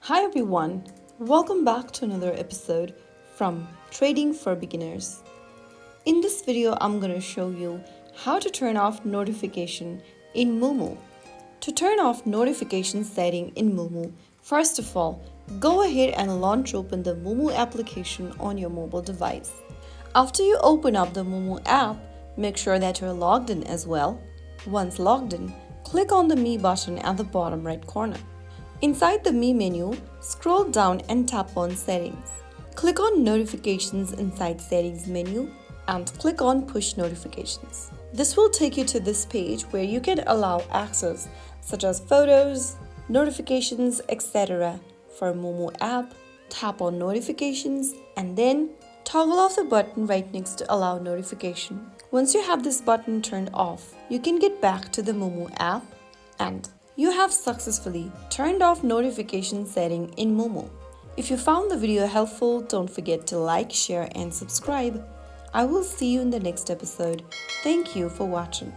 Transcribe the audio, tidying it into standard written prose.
Hi everyone, welcome back to another episode from Trading for Beginners. In this video, I'm going to show you how to turn off notification in MooMoo. To turn off notification setting in MooMoo, first of all, go ahead and launch open the MooMoo application on your mobile device. After you open up the MooMoo app, make sure that you're logged in as well. Once logged in, click on the Me button at the bottom right corner. Inside the Me menu, scroll down and tap on Settings. Click on Notifications inside Settings menu and click on Push Notifications. This will take you to this page where you can allow access such as photos, notifications, etc. for MooMoo app. Tap on Notifications and then toggle off the button right next to Allow Notification. Once you have this button turned off, you can get back to the MooMoo app and you have successfully turned off notification setting in MooMoo. If you found the video helpful, don't forget to like, share and subscribe. I will see you in the next episode. Thank you for watching.